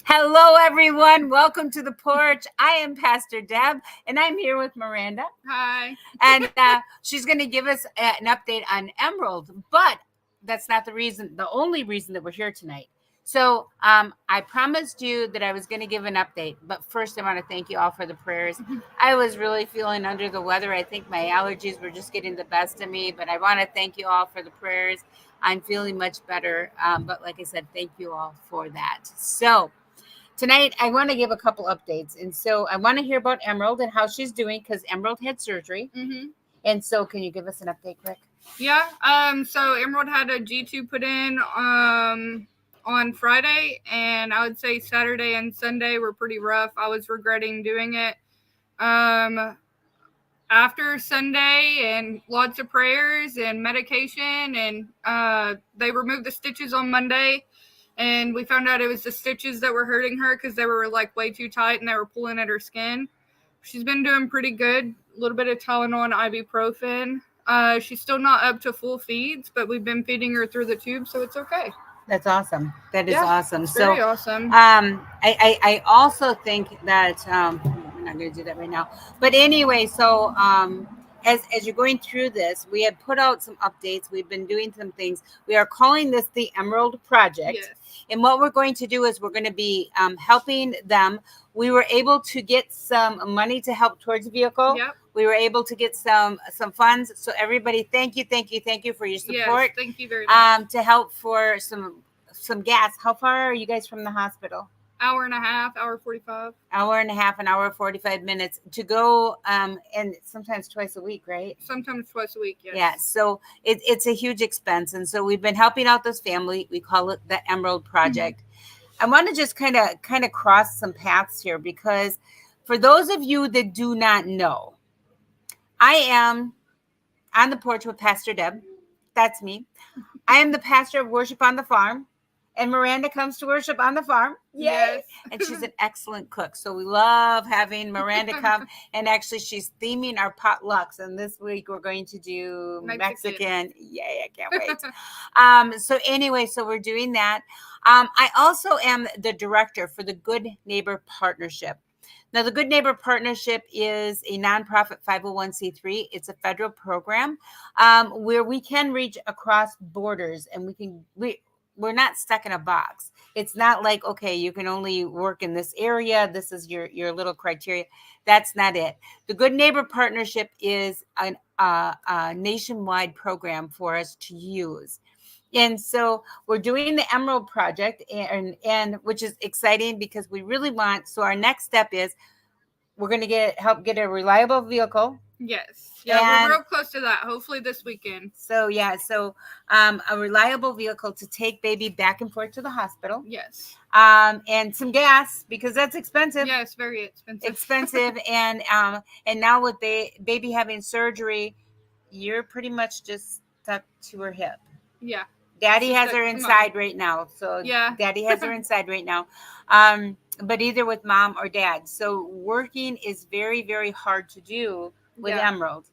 Hello, everyone. Welcome to the porch. I am Pastor Deb, and I'm here with Miranda. Hi. And she's going to give us an update on Emerald, but that's not the only reason that we're here tonight. So I promised you that I was going to give an update, but first I want to thank you all for the prayers. I was really feeling under the weather. I think my allergies were just getting the best of me, but I want to thank you all for the prayers. I'm feeling much better, but like I said, thank you all for that. So tonight, I want to give a couple updates. And so I want to hear about Emerald and how she's doing because Emerald had surgery. Mm-hmm. And so can you give us an update quick? Yeah. So Emerald had a G2 put in on Friday, and I would say Saturday and Sunday were pretty rough. I was regretting doing it. After Sunday and lots of prayers and medication, and they removed the stitches on Monday. And we found out it was the stitches that were hurting her because they were like way too tight and they were pulling at her skin. She's been doing pretty good. A little bit of Tylenol and ibuprofen. She's still not up to full feeds, but we've been feeding her through the tube, so it's okay. That's awesome. That is awesome. Very awesome. I also think that we're not going to do that right now. But anyway, so as you're going through this, we had put out some updates. We've been doing some things. We are calling this the Emerald Project. Yes. And what we're going to do is we're going to be helping them. We were able to get some money to help towards the vehicle. Yep. We were able to get some funds. So everybody, thank you for your support. Yes, thank you very much. To help for some gas. How far are you guys from the hospital? Hour and a half, hour 45. Hour and a half, an hour 45 minutes to go, and sometimes twice a week, right? Sometimes twice a week, yes. Yeah, so it's a huge expense, and so we've been helping out this family. We call it the Emerald Project. I want to just kind of cross some paths here because for those of you that do not know, I am on the porch with Pastor Deb. That's me. I am the pastor of worship on the farm, and Miranda comes to worship on the farm. Yay! Yes. And she's an excellent cook. So we love having Miranda come. And actually, she's theming our potlucks. And this week, we're going to do Mexican. Yay, I can't wait. So anyway, so we're doing that. I also am the director for the Good Neighbor Partnership. Now, the Good Neighbor Partnership is a nonprofit 501c3. It's a federal program where we can reach across borders, and we're not stuck in a box. It's not like, okay, you can only work in this area. This is your little criteria. That's not it. The Good Neighbor Partnership is a nationwide program for us to use. And so we're doing the Emerald Project, and which is exciting because we really want. So our next step is we're going to help get a reliable vehicle. Yes. Yeah, we're real close to that. Hopefully this weekend. So a reliable vehicle to take baby back and forth to the hospital. Yes. And some gas because that's expensive. Yes, very expensive. Expensive, and now with baby having surgery, you're pretty much just stuck to her hip. Yeah. Daddy has her inside right now. So yeah. Daddy has her inside right now. But either with mom or dad. So working is very, very hard to do with Emerald.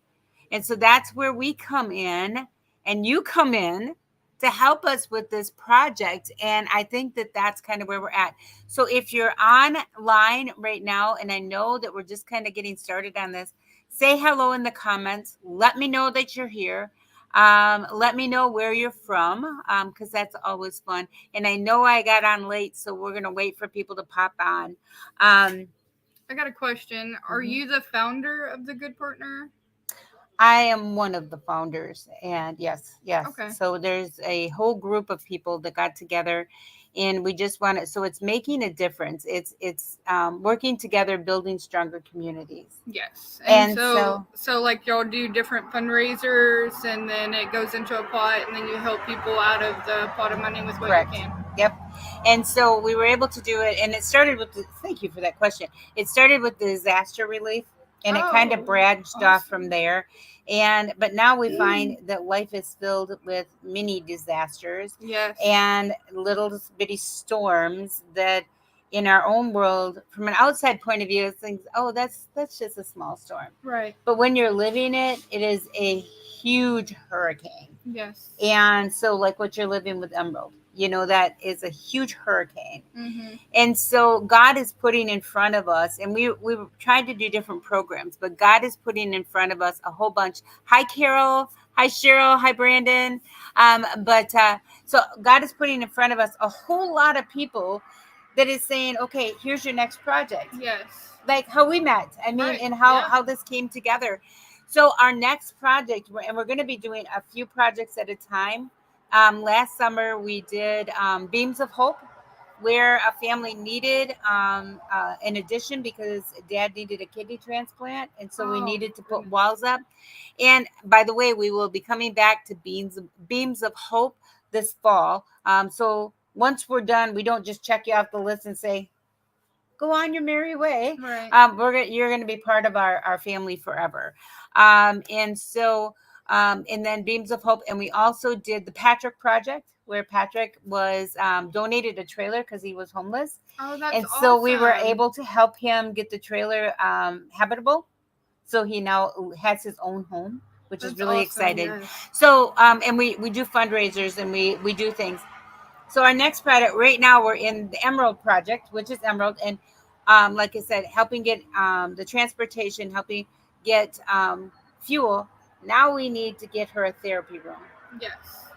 And so that's where we come in and you come in to help us with this project. And I think that that's kind of where we're at. So if you're online right now, and I know that we're just kind of getting started on this, say hello in the comments. Let me know that you're here. Let me know where you're from, because that's always fun. And I know I got on late, so we're going to wait for people to pop on. I got a question. Are you the founder of the Good Partner? I am one of the founders, and yes. Okay. So there's a whole group of people that got together, and we just want to. So it's making a difference. It's working together, building stronger communities. Yes, and so like y'all do different fundraisers, and then it goes into a pot, and then you help people out of the pot of money with what you can. Yep. And so we were able to do it, and it started with. Thank you for that question. It started with disaster relief. And it kind of branched off from there. But now we find that life is filled with mini disasters and little bitty storms that in our own world, from an outside point of view, it thinks, oh, that's just a small storm. Right. But when you're living it, it is a huge hurricane. Yes. And so like what you're living with Emerald. that is a huge hurricane. Mm-hmm. And so God is putting in front of us, and we tried to do different programs, but God is putting in front of us a whole bunch. Hi, Carol. Hi, Cheryl. Hi, Brandon. But so God is putting in front of us a whole lot of people that is saying, okay, here's your next project. Yes. Like how we met. I mean, Right. and how this came together. So our next project, and we're going to be doing a few projects at a time. Last summer we did Beams of Hope, where a family needed an addition because dad needed a kidney transplant, and so we needed to put walls up. And by the way, we will be coming back to Beams of Hope this fall. So once we're done, we don't just check you off the list and say, go on your merry way. Right. You're going to be part of our family forever. And so, and then Beams of Hope. And we also did the Patrick Project, where Patrick was donated a trailer because he was homeless. Oh, that's and awesome. So we were able to help him get the trailer habitable. So he now has his own home, which is really exciting. Yes. So, and we do fundraisers, and we do things. So our next project, right now we're in the Emerald Project, which is Emerald. And like I said, helping get the transportation, helping get fuel. Now we need to get her a therapy room. Yes.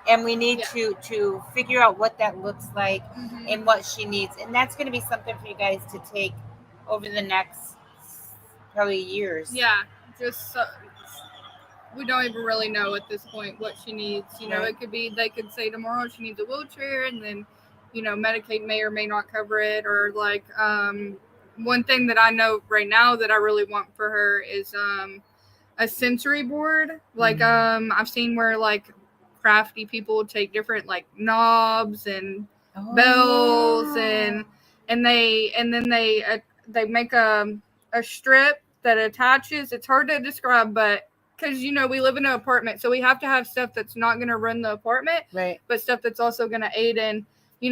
And we need to figure out what that looks like and what she needs. And that's going to be something for you guys to take over the next probably years. Yeah, just we don't even really know at this point what she needs. It could be they could say tomorrow she needs a wheelchair, and then Medicaid may or may not cover it. Or like one thing that I know right now that I really want for her is a sensory board. Like I've seen where like crafty people take different like knobs and bells and then they make a strip that attaches. It's hard to describe, but because we live in an apartment, so we have to have stuff that's not going to run the apartment, right? But stuff that's also going to aid in.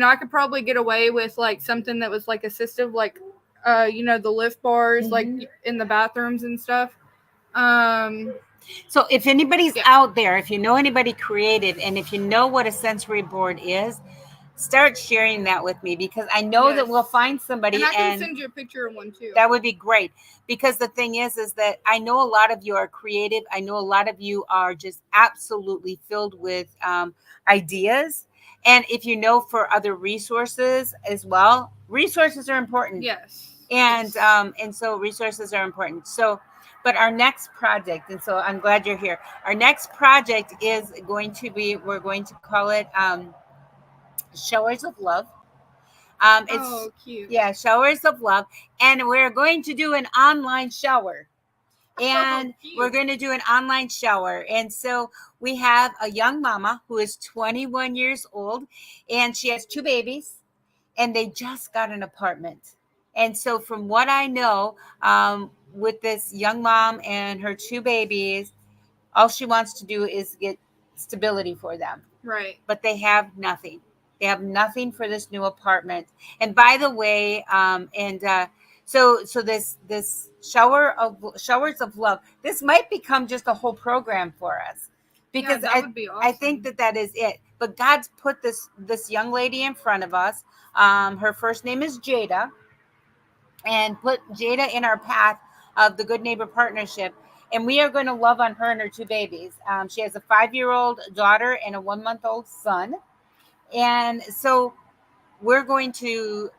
I could probably get away with like something that was like assistive, like the lift bars, like in the bathrooms and stuff. So if anybody's out there, if you know anybody creative, and if you know what a sensory board is, start sharing that with me, because I know that we'll find somebody. And I can send you a picture of one too. That would be great, because the thing is that I know a lot of you are creative. I know a lot of you are just absolutely filled with ideas. And if you know for other resources as well, resources are important. Yes. And so resources are important. So, but our next project, and so I'm glad you're here. Our next project is going to be, we're going to call it Showers of Love. It's cute. Yeah, Showers of Love. And we're going to do an online shower. And we're going to do an online shower. And so we have a young mama who is 21 years old, and she has 2 babies, and they just got an apartment. And so from what I know, with this young mom and her 2 babies, all she wants to do is get stability for them. Right. But they have nothing. They have nothing for this new apartment. And by the way, so this showers of love, this might become just a whole program for us, because that would be awesome. I think that is it. But God's put this young lady in front of us. Her first name is Jada, and put Jada in our path of the Good Neighbor Partnership. And we are going to love on her and her 2 babies. She has a 5-year-old daughter and a 1-month-old son. And so we're going to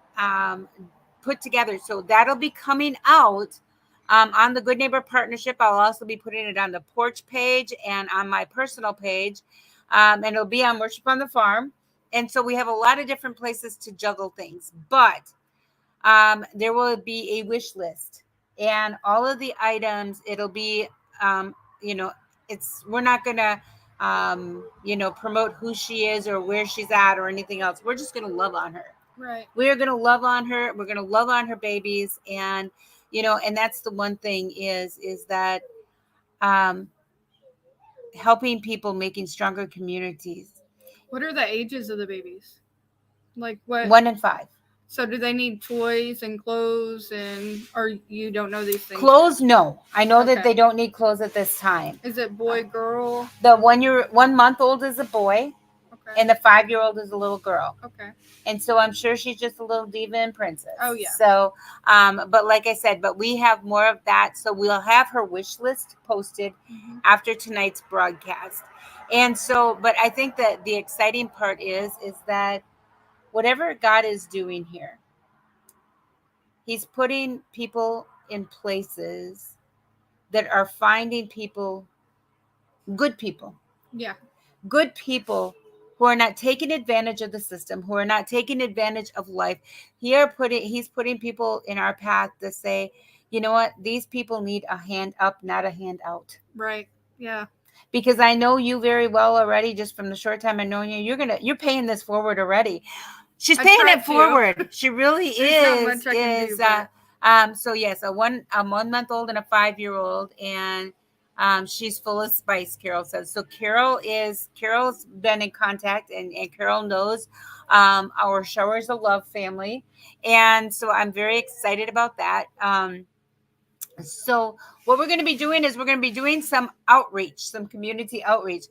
put together. So that'll be coming out on the Good Neighbor Partnership. I'll also be putting it on the Porch page and on my personal page. And it'll be on Worship on the Farm. And so we have a lot of different places to juggle things. But there will be a wish list. And all of the items, it'll be, we're not going to, promote who she is or where she's at or anything else. We're just going to love on her. Right. We're going to love on her. We're going to love on her babies. And, and that's the one thing is that helping people, making stronger communities. What are the ages of the babies? Like what? 1 and 5. So do they need toys and clothes, or you don't know these things? Clothes, no. I know that they don't need clothes at this time. Is it boy, girl? The 1-month-old is a boy. and the 5-year-old is a little girl. Okay. And so I'm sure she's just a little diva and princess. Oh, yeah. So, but like I said, but we have more of that. So we'll have her wish list posted after tonight's broadcast. And so, but I think that the exciting part is that whatever God is doing here, He's putting people in places that are finding people, good people. Yeah. Good people who are not taking advantage of the system, who are not taking advantage of life. He's putting people in our path to say, you know what, these people need a hand up, not a hand out. Right. Yeah. Because I know you very well already, just from the short time I know you, you're paying this forward already. She's paying it forward. She really is. So yes, a 1-month-old and a 5-year-old, and she's full of spice, Carol says. So Carol's been in contact, and Carol knows our Showers of Love family, and so I'm very excited about that. So what we're going to be doing is we're going to be doing some outreach, some community outreach.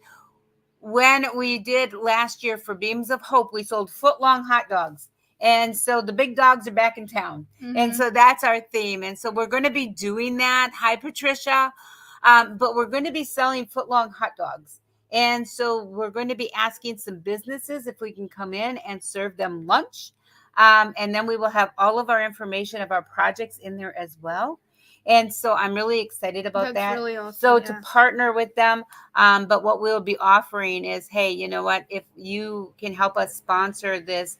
When we did last year for Beams of Hope, we sold foot-long hot dogs. And so the big dogs are back in town. And so that's our theme. And so we're going to be doing that. Hi, Patricia. But we're going to be selling foot-long hot dogs. And so we're going to be asking some businesses if we can come in and serve them lunch. And then we will have all of our information of our projects in there as well. And so I'm really excited about that. That's really awesome. So to partner with them, but what we'll be offering is, hey, you know what? If you can help us sponsor this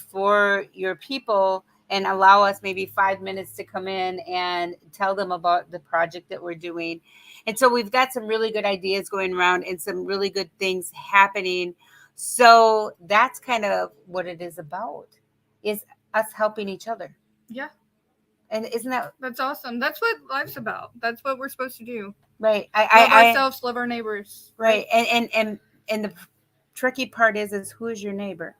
for your people and allow us maybe 5 minutes to come in and tell them about the project that we're doing. And so we've got some really good ideas going around and some really good things happening. So that's kind of what it is about, is us helping each other. Yeah. And isn't that's awesome? That's what life's about. That's what we're supposed to do. Right. Love ourselves, love our neighbors. Right. And the tricky part is who is your neighbor?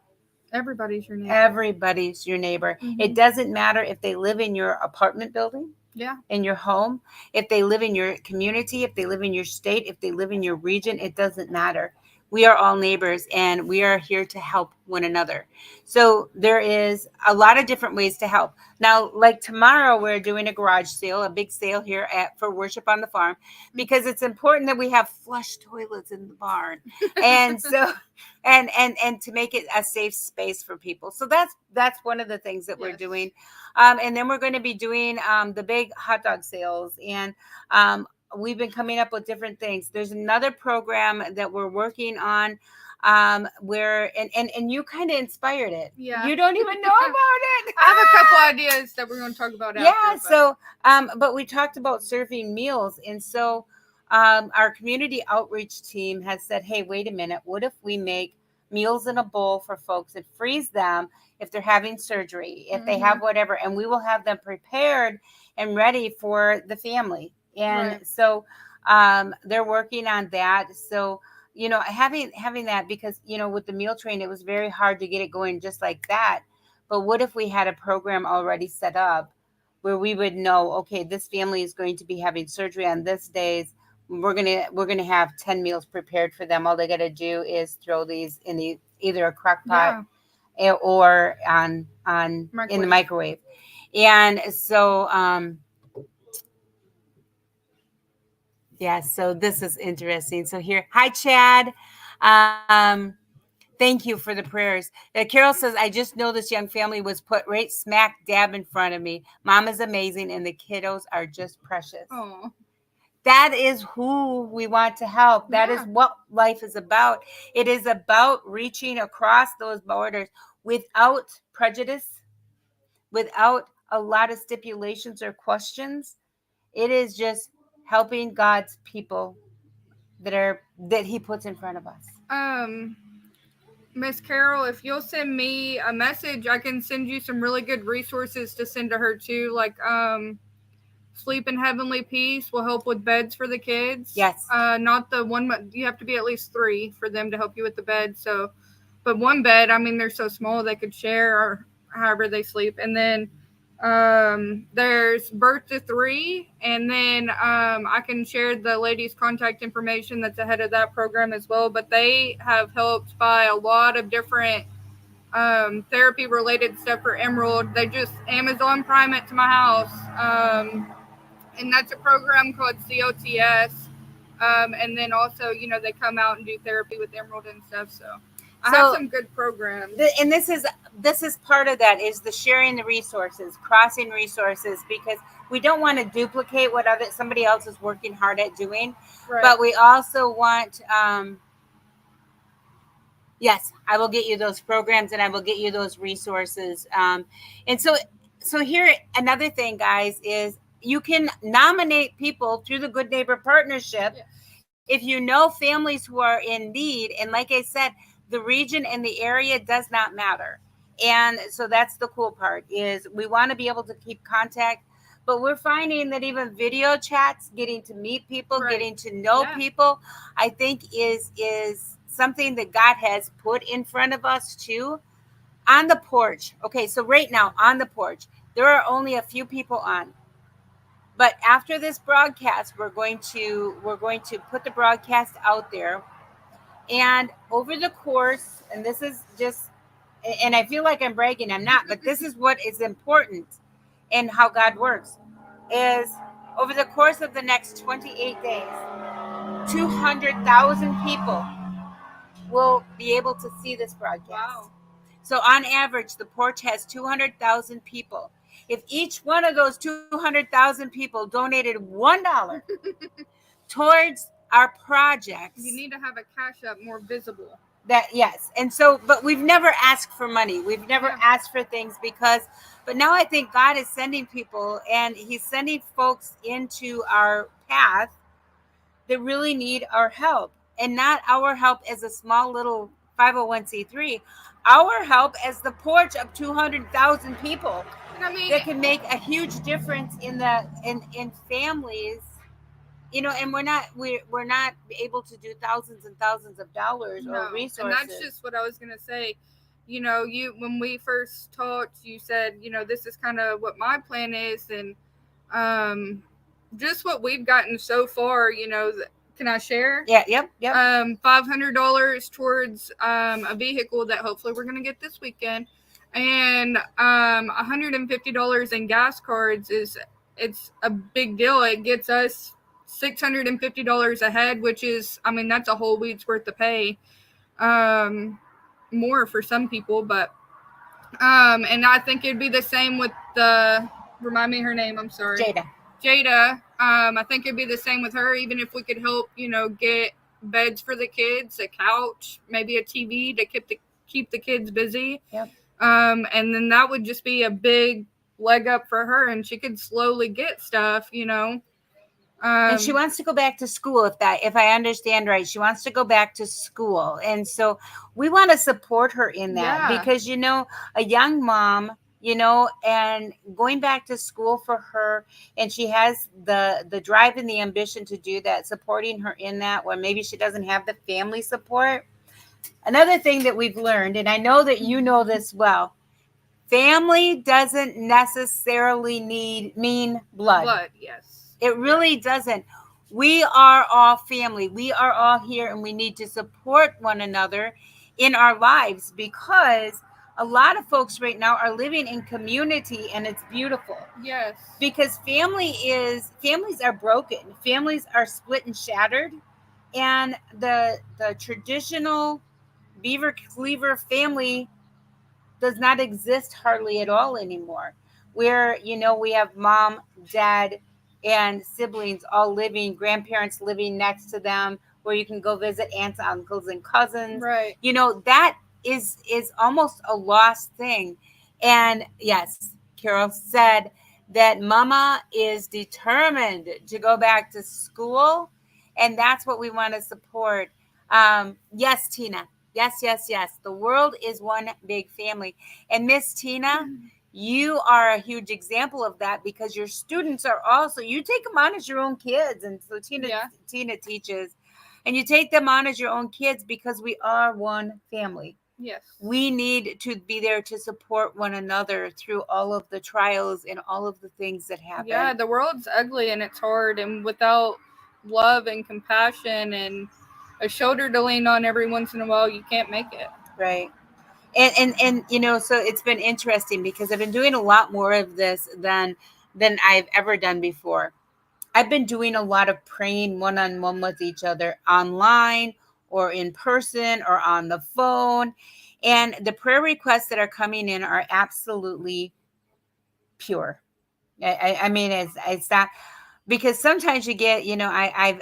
Everybody's your neighbor. Everybody's your neighbor. It doesn't matter if they live in your apartment building. Yeah. In your home, if they live in your community, if they live in your state, if they live in your region, it doesn't matter. We are all neighbors, and we are here to help one another. So there is a lot of different ways to help. Now, like tomorrow, we're doing a garage sale, a big sale here for Worship on the Farm, because it's important that we have flush toilets in the barn, and so and to make it a safe space for people. So that's one of the things that we're doing, and then we're going to be doing the big hot dog sales, and we've been coming up with different things. There's another program that we're working on where and you kind of inspired it. Yeah. You don't even know about it. I have a couple ideas that we're going to talk about after. Yeah, so but we talked about serving meals, and so our community outreach team has said, hey, wait a minute, what if we make meals in a bowl for folks and freeze them if they're having surgery, if they have whatever, and we will have them prepared and ready for the family. And so they're working on that. So, you know, having that, because, you know, with the meal train, it was very hard to get it going just like that. But what if we had a program already set up where we would know, okay, this family is going to be having surgery on this days. We're gonna have 10 meals prepared for them. All they got to do is throw these in either a crock pot or on in the microwave. And so yeah, so this is interesting. So here, hi, Chad. Thank you for the prayers. Carol says, I just know this young family was put right smack dab in front of me. Mom is amazing, and the kiddos are just precious. Oh. That is who we want to help. That is what life is about. It is about reaching across those borders without prejudice, without a lot of stipulations or questions. It is just helping God's people that He puts in front of us. Miss Carol, if you'll send me a message, I can send you some really good resources to send to her too. Like Sleep in Heavenly Peace will help with beds for the kids. Yes. Not the one, you have to be at least 3 for them to help you with the bed. So, but one bed, I mean, they're so small they could share or however they sleep. And then There's Birth to 3, and then I can share the lady's contact information that's ahead of that program as well. But they have helped by a lot of different therapy related stuff for Emerald. They just Amazon Prime it to my house, and that's a program called COTS. And then also, they come out and do therapy with Emerald and stuff. So I have some good programs. And this is part of that, is the sharing the resources, crossing resources, because we don't want to duplicate what somebody else is working hard at doing, right. But we also want, yes, I will get you those programs and I will get you those resources. And so here, another thing, guys, is you can nominate people through the Good Neighbor Partnership. Yes. If you know families who are in need, and like I said, the region and the area does not matter. And so that's the cool part, is we want to be able to keep contact, but we're finding that even video chats, getting to meet people, right. Getting to know people, I think is something that God has put in front of us too. On the porch. Okay, so right now on the porch, there are only a few people on. But after this broadcast, we're going to put the broadcast out there. And over the course, and this is just, and I feel like I'm bragging, I'm not, but this is what is important and how God works, is over the course of the next 28 days, 200,000 people will be able to see this broadcast. Wow. So on average, the porch has 200,000 people. If each one of those 200,000 people donated $1 towards our projects, you need to have a cash up more visible. That, yes. And so, but we've never asked for money. We've never asked for things but now I think God is sending people, and he's sending folks into our path that really need our help, and not our help as a small little 501c3, our help as the porch of 200,000 people. That can make a huge difference in families, and we're not able to do thousands and thousands of dollars or resources. And that's just what I was gonna say. When we first talked, you said, this is kind of what my plan is, and just what we've gotten so far. Can I share? Yeah, yep. $500 towards a vehicle that hopefully we're gonna get this weekend, and $150 in gas cards it's a big deal. It gets us $650 a head, which is, that's a whole week's worth of pay, more for some people, but and I think it'd be the same with remind me her name, I'm sorry. Jada. I think it'd be the same with her, even if we could help, get beds for the kids, a couch, maybe a TV to keep the kids busy. Yep. And then that would just be a big leg up for her, and she could slowly get stuff, and she wants to go back to school, if I understand right. She wants to go back to school. And so we want to support her in that, because, a young mom, and going back to school for her, and she has the drive and the ambition to do that, supporting her in that, where maybe she doesn't have the family support. Another thing that we've learned, and I know that you know this well, family doesn't necessarily mean blood. Yes. It really doesn't. We are all family. We are all here, and we need to support one another in our lives, because a lot of folks right now are living in community, and it's beautiful. Yes. Because families are broken. Families are split and shattered. And the traditional Beaver Cleaver family does not exist hardly at all anymore. Where, we have mom, dad, and siblings all living, grandparents living next to them, where you can go visit aunts, uncles, and cousins. Right. That is almost a lost thing. And yes, Carol said that mama is determined to go back to school, and that's what we want to support. Yes, Tina. Yes. The world is one big family. And Miss Tina, you are a huge example of that, because your students are also, you take them on as your own kids. And so Tina teaches, and you take them on as your own kids, because we are one family. Yes. We need to be there to support one another through all of the trials and all of the things that happen. Yeah, the world's ugly and it's hard, and without love and compassion and a shoulder to lean on every once in a while, you can't make it. Right. And so it's been interesting because I've been doing a lot more of this than I've ever done before. I've been doing a lot of praying one-on-one with each other online or in person or on the phone. And the prayer requests that are coming in are absolutely pure. I mean, it's not, because sometimes you get, I've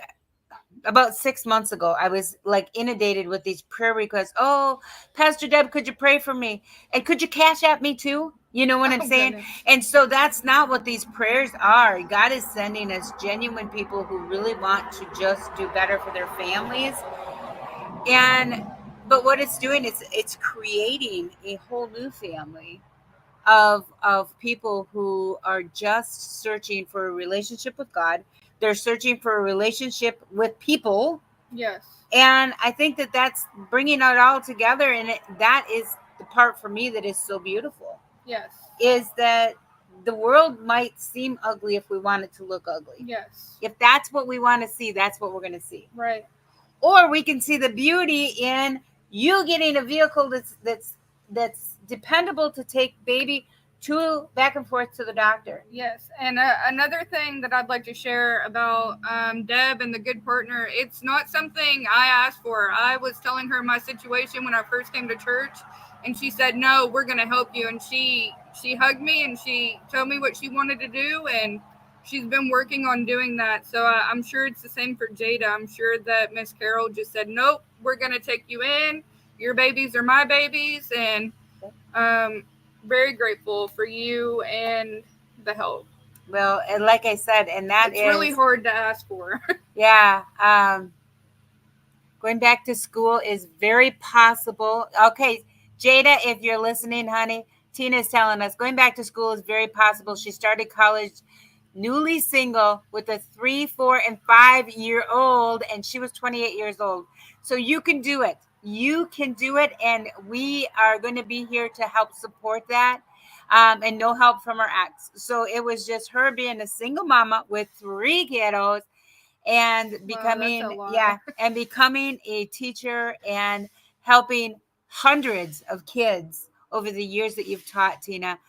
about 6 months ago, I was like inundated with these prayer requests. Oh, Pastor Deb, could you pray for me? And could you cash at me too? You know what I'm saying? Goodness. And so that's not what these prayers are. God is sending us genuine people who really want to just do better for their families. And but what it's doing is it's creating a whole new family of people who are just searching for a relationship with God. They're searching for a relationship with people. Yes. And I think that that's bringing it all together, and that is the part for me that is so beautiful. Yes. Is that the world might seem ugly if we want it to look ugly. Yes. If that's what we want to see, that's what we're going to see. Right. Or we can see the beauty in you getting a vehicle that's dependable to take baby to back and forth to the doctor. Yes, and another thing that I'd like to share about Deb and the good partner, it's not something I asked for. I was telling her my situation when I first came to church, and she said, "No, we're going to help you." And she hugged me and she told me what she wanted to do, and she's been working on doing that. So I'm sure it's the same for Jada. I'm sure that Miss Carol just said, "Nope, we're going to take you in. Your babies are my babies," and very grateful for you and the help. Well, and like I said, and it's really hard to ask for. Yeah. Going back to school is very possible. Okay, Jada, if you're listening, honey, Tina is telling us going back to school is very possible. She started college newly single with a 3, 4, and 5-year-old, and she was 28 years old. So you can do it. You can do it, and we are going to be here to help support that. And no help from her ex. So it was just her being a single mama with 3 kiddos and becoming and becoming a teacher and helping hundreds of kids over the years that you've taught, Tina.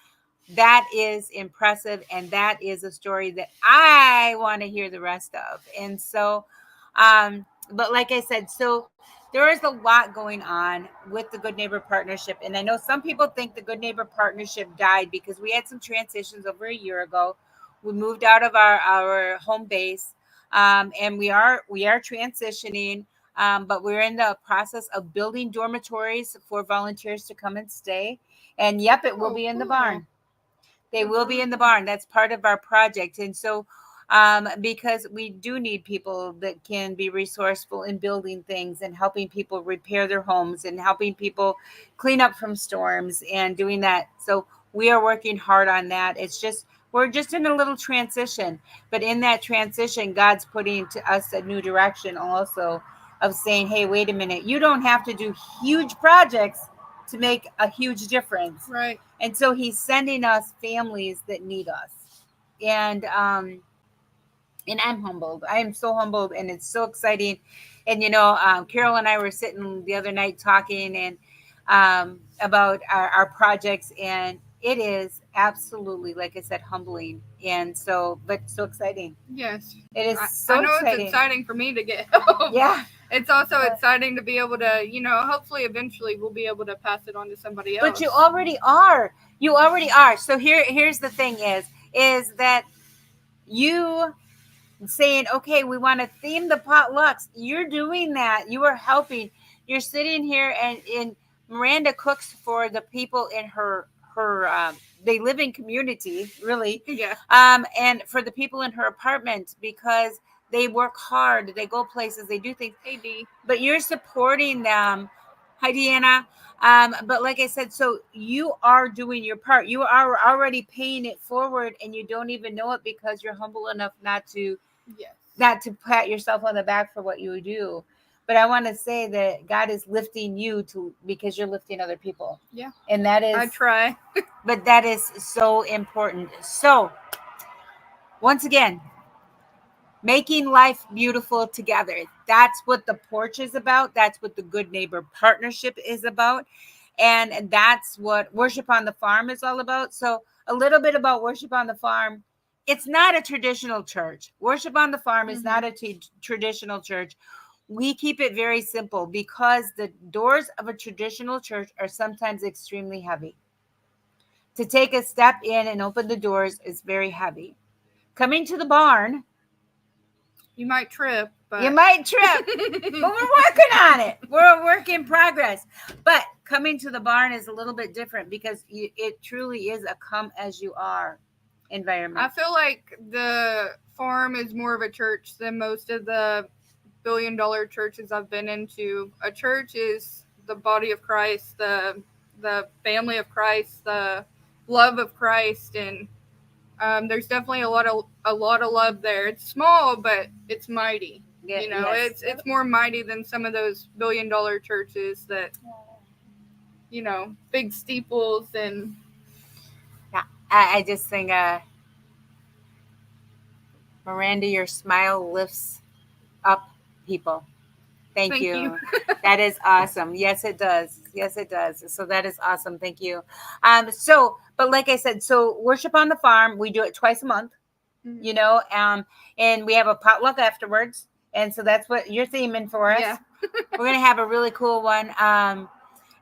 That is impressive, and that is a story that I want to hear the rest of. And so but like I said, so there is a lot going on with the Good Neighbor Partnership. And I know some people think the Good Neighbor Partnership died because we had some transitions over a year ago. We moved out of our home base, and we are transitioning. But we're in the process of building dormitories for volunteers to come and stay. And yep, it will be in the barn. They will be in the barn. That's part of our project. And so because we do need people that can be resourceful in building things and helping people repair their homes and helping people clean up from storms and doing that. So we are working hard on that. It's just, we're just in a little transition, but in that transition, God's putting to us a new direction also of saying, hey, wait a minute, you don't have to do huge projects to make a huge difference. Right. And so he's sending us families that need us. And I'm humbled. I am so humbled, and it's so exciting. And Carol and I were sitting the other night talking and about our projects, and it is absolutely, like I said, humbling, and but so exciting. Yes, it is. I know exciting. It's exciting for me to get help. Yeah, it's also exciting to be able to, hopefully eventually we'll be able to pass it on to somebody else. But you already are. You already are. So here's the thing: is that you saying, okay, we want to theme the potlucks. You're doing that. You are helping. You're sitting here, and Miranda cooks for the people in her they live in community, really. Yeah. And for the people in her apartment, because they work hard, they go places, they do things. Hey, Dee. But you're supporting them. Hi, Deanna. But like I said, so you are doing your part. You are already paying it forward, and you don't even know it because you're humble enough not to pat yourself on the back for what you do. but I want to say that God is lifting you because you're lifting other people. Yeah. And that is, I try. but that is so important. So once again, making life beautiful together. That's what the porch is about. That's what the Good Neighbor Partnership is about. And that's what Worship on the Farm is all about. So a little bit about Worship on the Farm. It's not a traditional church. Worship on the Farm is not a traditional church. We keep it very simple because the doors of a traditional church are sometimes extremely heavy. To take a step in and open the doors is very heavy. Coming to the barn, you might trip, but you might trip, but we're working on it. We're a work in progress. But coming to the barn is a little bit different because it truly is a come as you are environment. I feel like the farm is more of a church than most of the billion-dollar churches I've been into. A church is the body of Christ, the family of Christ, the love of Christ, and there's definitely a lot of love there. It's small, but it's mighty. Yeah, you know, yes. it's more mighty than some of those billion-dollar churches that, you know, big steeples and. Yeah, I just think, Miranda, your smile lifts up people. Thank you. That is awesome. Yes, it does. Yes, it does. So that is awesome. Thank you. But like I said, so Worship on the Farm, we do it twice a month, you know, and we have a potluck afterwards. And so that's what you're theming for us. Yeah. We're going to have a really cool one.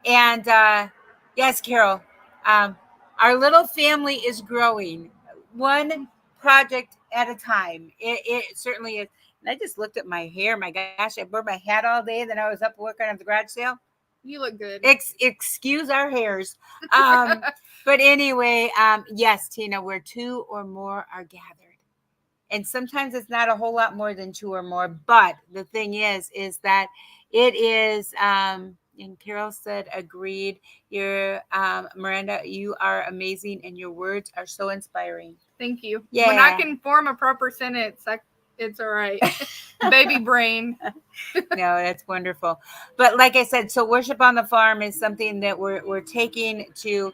Yes, Carol, our little family is growing one project at a time. It certainly is. And I just looked at my hair. My gosh, I wore my hat all day. Then I was up working on the garage sale. You look good. Excuse our hairs. But anyway, yes, Tina, where two or more are gathered. And sometimes it's not a whole lot more than two or more. But the thing is that it is, and Carol said, agreed. You're, Miranda, you are amazing and your words are so inspiring. Thank you. Yeah. When I can form a proper sentence, it's all right. Baby brain. No, that's wonderful. But like I said, so Worship on the Farm is something that we're taking to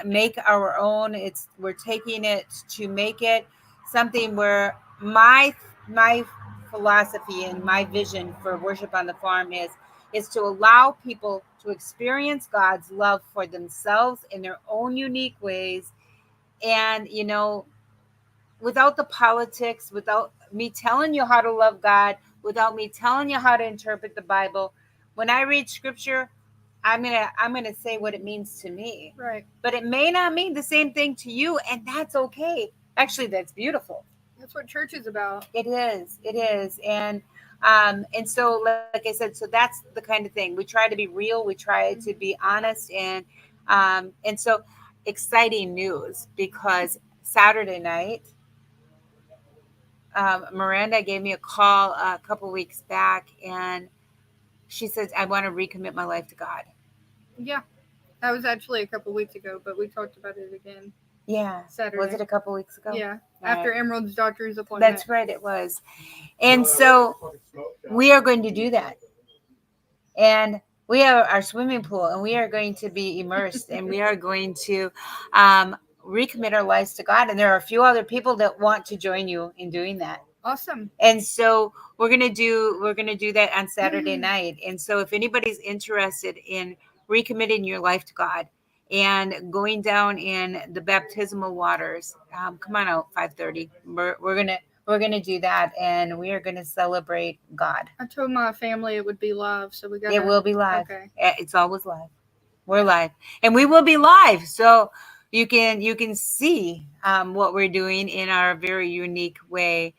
make our own. We're taking it to make it something where my philosophy and my vision for Worship on the Farm is to allow people to experience God's love for themselves in their own unique ways. And, you know, without the politics, without me telling you how to love God, without me telling you how to interpret the Bible, when I read scripture, I'm gonna say what it means to me. Right. But it may not mean the same thing to you, and that's okay. Actually, that's beautiful. That's what church is about. It is. It is. And so like I said, so that's the kind of thing. We try to be real, we try to be honest, and so exciting news because Saturday night, Miranda gave me a call a couple weeks back, and she says, I want to recommit my life to God. Yeah. That was actually a couple weeks ago, but we talked about it again. Yeah. Saturday. Was it a couple weeks ago? Yeah. All After right. Emerald's doctor's appointment. That's right, it was. And so we are going to do that. And we have our swimming pool, and we are going to be immersed, and we are going to recommit our lives to God. And there are a few other people that want to join you in doing that. Awesome. And so we're gonna do that on Saturday night. And so if anybody's interested in recommitting your life to God and going down in the baptismal waters, come on out 5:30. We're gonna do that, and we are gonna celebrate God. I told my family it would be live, so we got. It will be live. Okay. It's always live. We're live, and we will be live. So you can see what we're doing in our very unique way.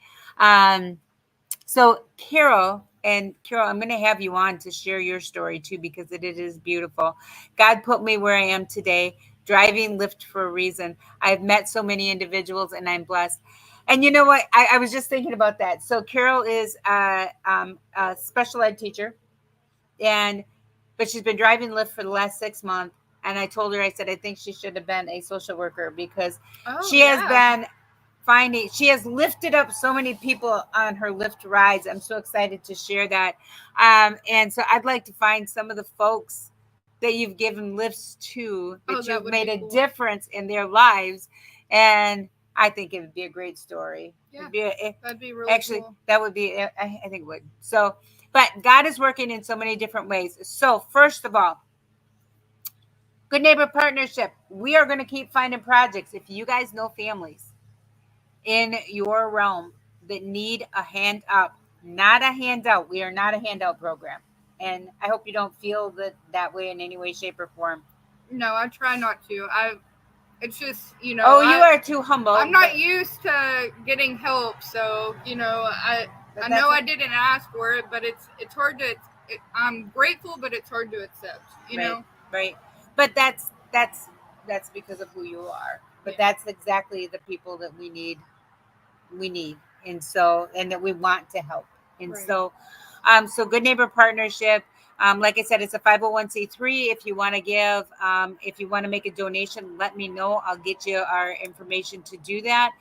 So Carol, I'm going to have you on to share your story too, because it is beautiful. God put me where I am today, driving Lyft for a reason. I've met so many individuals and I'm blessed. And you know what? I was just thinking about that. So Carol is a special ed teacher, but she's been driving Lyft for the last 6 months. And I told her, I said, I think she should have been a social worker because she has been finding, she has lifted up so many people on her lift rides. I'm so excited to share that. And so I'd like to find some of the folks that you've given lifts to, that that you've would made be a cool. difference in their lives. And I think it would be a great story. Yeah, That'd that'd be really actually cool. that would be, I think it would. So, but God is working in so many different ways. So first of all, Good Neighbor Partnership, we are going to keep finding projects. If you guys know families in your realm that need a hand up, not a handout, we are not a handout program. And I hope you don't feel that way in any way, shape, or form. No, I try not to. It's just, Oh, you are too humble. I'm not used to getting help, so I know I didn't ask for it, but it's hard to. I'm grateful, but it's hard to accept. Right. But that's because of who you are. But that's exactly the people that we need, and so, and that we want to help. And Right. So Good Neighbor Partnership, like I said, it's a 501c3. If you want to give, if you want to make a donation, let me know. I'll get you our information to do that.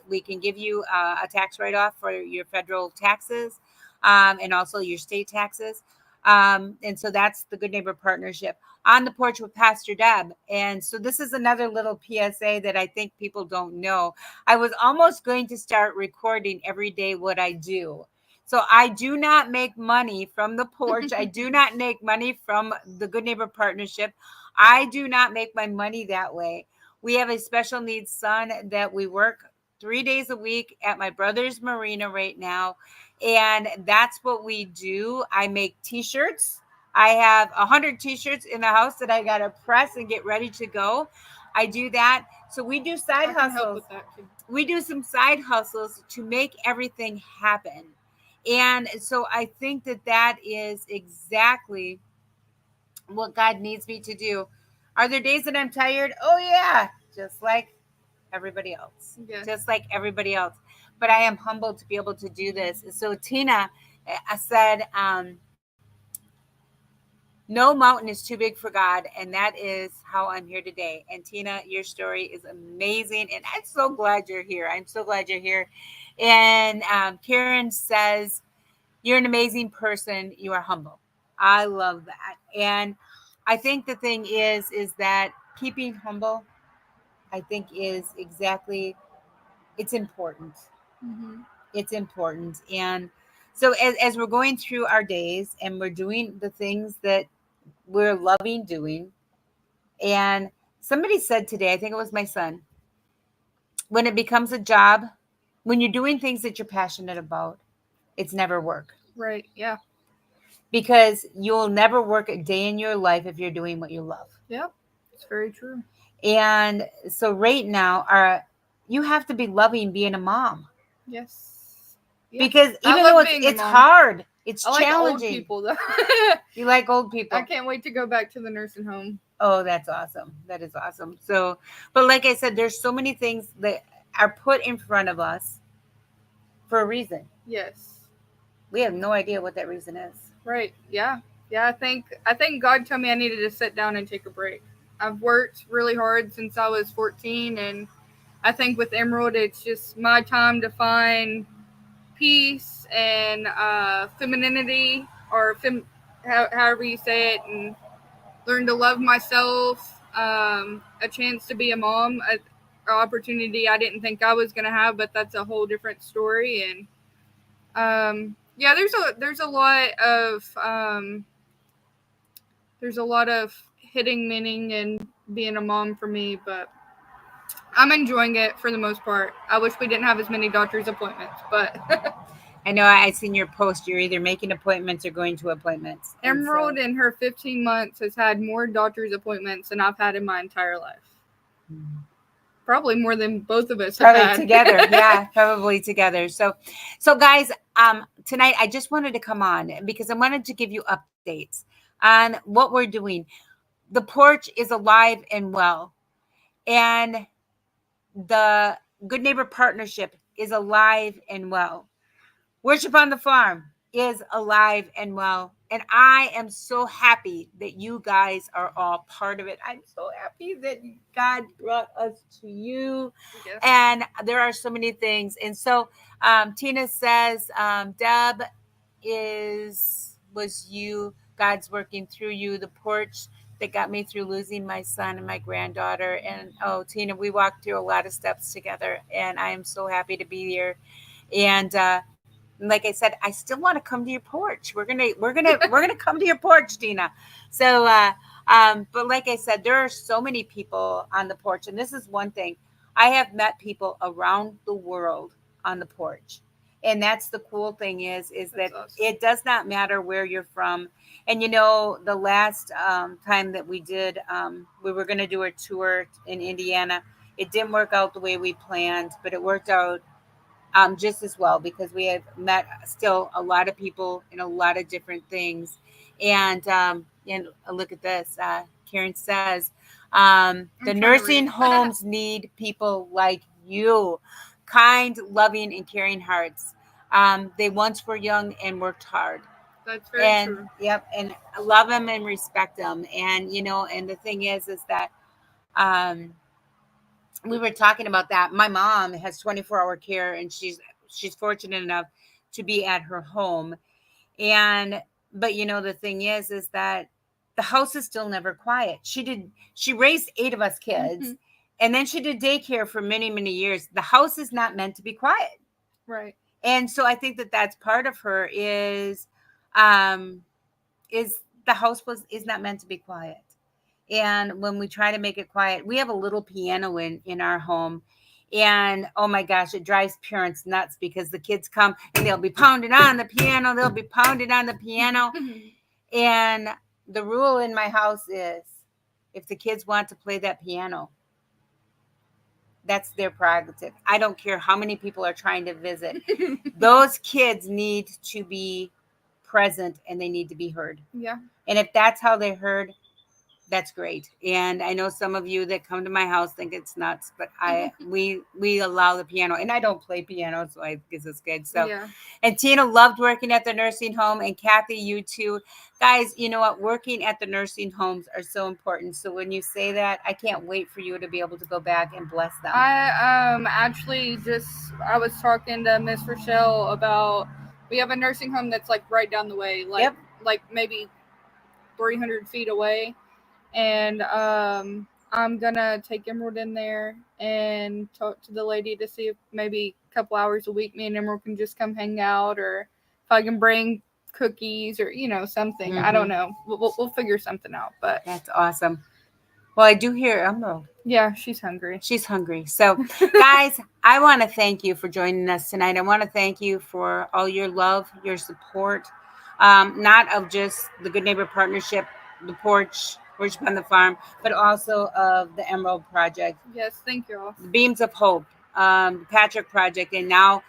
We can give you a tax write-off for your federal taxes, and also your state taxes. And so that's the Good Neighbor Partnership. On the Porch with Pastor Deb. And so this is another little PSA that I think people don't know. I was almost going to start recording every day what I do. So I do not make money from the porch. I do not make money from the Good Neighbor Partnership. I do not make my money that way. We have a special needs son that we work 3 days a week at my brother's marina right now. And that's what we do. I make t-shirts. I have 100 t-shirts in the house that I got to press and get ready to go. I do that. So we do side hustles. We do some side hustles to make everything happen. And so I think that is exactly what God needs me to do. Are there days that I'm tired? Oh, yeah. Just like everybody else. Yes. Just like everybody else. But I am humbled to be able to do this. So Tina said, no mountain is too big for God, and that is how I'm here today. And Tina, your story is amazing, and I'm so glad you're here. I'm so glad you're here. And Karen says, you're an amazing person. You are humble. I love that. And I think the thing is that keeping humble, I think is exactly, it's important. Mm-hmm. It's important. And so as we're going through our days and we're doing the things that we're loving doing. And somebody said today, I think it was my son, when it becomes a job, when you're doing things that you're passionate about, it's never work. Right. Yeah. Because you'll never work a day in your life if you're doing what you love. Yep. It's very true. And so right now, you have to be loving being a mom. Yes. Because even though it's hard, it's challenging. Like old people, though. You like old people. I can't wait to go back to the nursing home. Oh, that's awesome. That is awesome. So, but like I said, there's so many things that are put in front of us for a reason. Yes. We have no idea what that reason is. Right. Yeah. Yeah. I think God told me I needed to sit down and take a break. I've worked really hard since I was 14, and I think with Emerald, it's just my time to find peace and femininity, or however you say it, and learn to love myself. A chance to be a mom, an opportunity I didn't think I was going to have, but that's a whole different story. And yeah, there's a lot of hitting meaning in being a mom for me, but I'm enjoying it for the most part. I wish we didn't have as many doctor's appointments, but I know I seen your post. You're either making appointments or going to appointments. Emerald in her 15 months has had more doctor's appointments than I've had in my entire life. Probably more than both of us have had. Together. Yeah, probably together. So guys, tonight I just wanted to come on because I wanted to give you updates on what we're doing. The porch is alive and well. And the Good Neighbor Partnership is alive and well. Worship on the Farm is alive and well. And I am so happy that you guys are all part of it. I'm so happy that God brought us to you. Yes. And there are so many things. And so Tina says, Deb, was you, God's working through you, the porch that got me through losing my son and my granddaughter. And oh, Tina, we walked through a lot of steps together, and I am so happy to be here. And like I said, I still want to come to your porch. We're gonna come to your porch, Tina. So, but like I said, there are so many people on the porch, and this is one thing. I have met people around the world on the porch, and that's the cool thing is that awesome. It does not matter where you're from. And you know, the last time that we were going to do a tour in Indiana. It didn't work out the way we planned, but it worked out just as well, because we have met still a lot of people in a lot of different things. And look at this. Karen says, the nursing homes need people like you, kind, loving, and caring hearts. They once were young and worked hard. That's very true. Yep, and love them and respect them. And and the thing is that um, we were talking about that. My mom has 24-hour care, and she's fortunate enough to be at her home. And but the thing is that the house is still never quiet. She raised 8 of us kids, Mhm. and then she did daycare for many, many years. The house is not meant to be quiet. Right. And so I think that that's part of her um is the house is not meant to be quiet. And when we try to make it quiet, we have a little piano in our home. And oh my gosh, it drives parents nuts, because the kids come and they'll be pounding on the piano. They'll be pounding on the piano. And the rule in my house is, if the kids want to play that piano, that's their prerogative. I don't care how many people are trying to visit. Those kids need to be present, and they need to be heard. Yeah. And if that's how they're heard, that's great. And I know some of you that come to my house think it's nuts, but we allow the piano, and I don't play piano, so I guess it's good. So, yeah. And Tina loved working at the nursing home, and Kathy, you too. Guys, you know what? Working at the nursing homes are so important. So when you say that, I can't wait for you to be able to go back and bless them. I I was talking to Miss Rochelle about, we have a nursing home that's like right down the way, like maybe 300 feet away. And I'm gonna take Emerald in there and talk to the lady to see if maybe a couple hours a week me and Emerald can just come hang out, or if I can bring cookies or something. I don't know. We'll figure something out. But that's awesome. Well, I do hear Emerald. Yeah, she's hungry. She's hungry. So, guys, I want to thank you for joining us tonight. I want to thank you for all your love, your support, not of just the Good Neighbor Partnership, the Porch, Worship on the Farm, but also of the Emerald Project. Yes, thank you all. The Beams of Hope, the Patrick Project, and now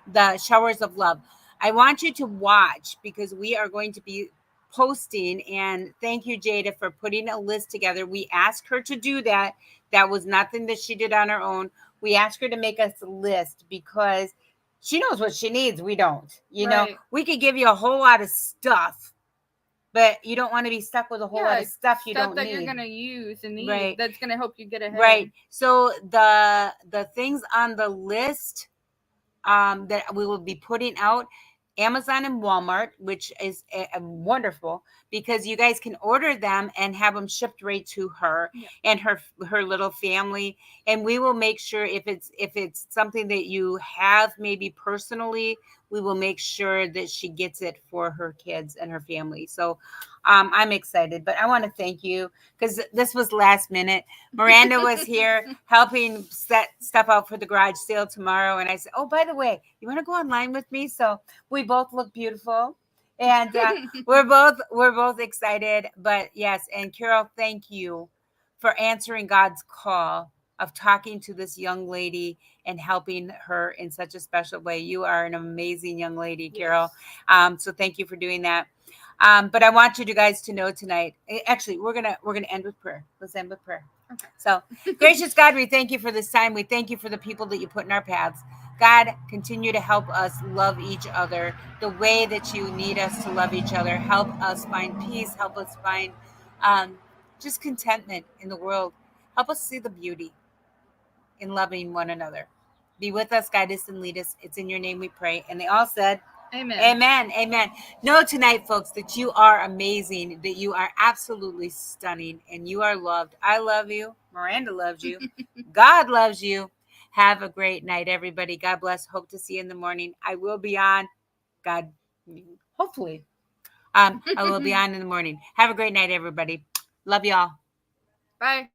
the Showers of Love. I want you to watch, because we are going to be posting, and thank you, Jada, for putting a list together. We asked her to do that. That was nothing that she did on her own. We asked her to make us a list, because she knows what she needs. We don't. You know, we could give you a whole lot of stuff, but you don't want to be stuck with a whole lot of stuff you don't that need. You're gonna use and need. That's gonna help you get ahead. Right. So the things on the list that we will be putting out, Amazon and Walmart, which is wonderful, because you guys can order them and have them shipped right to her and her little family. And we will make sure, if it's something that you have maybe personally, we will make sure that she gets it for her kids and her family. So I'm excited, but I want to thank you, because this was last minute. Miranda was here helping set stuff out for the garage sale tomorrow. And I said, oh, by the way, you want to go online with me? So we both look beautiful, and we're both excited. But yes, and Carol, thank you for answering God's call of talking to this young lady and helping her in such a special way. You are an amazing young lady, Carol. So thank you for doing that. But I want you guys to know tonight, actually, we're gonna end with prayer. Let's end with prayer. Okay. So, gracious God, we thank you for this time. We thank you for the people that you put in our paths. God, continue to help us love each other the way that you need us to love each other. Help us find peace. Help us find um, just contentment in the world. Help us see the beauty in loving one another. Be with us, guide us, and lead us. It's in your name we pray. And they all said, Amen. Amen. Amen. Know tonight, folks, that you are amazing, that you are absolutely stunning, and you are loved. I love you. Miranda loves you. God loves you. Have a great night, everybody. God bless. Hope to see you in the morning. I will be on. God, hopefully. I will be on in the morning. Have a great night, everybody. Love y'all. Bye.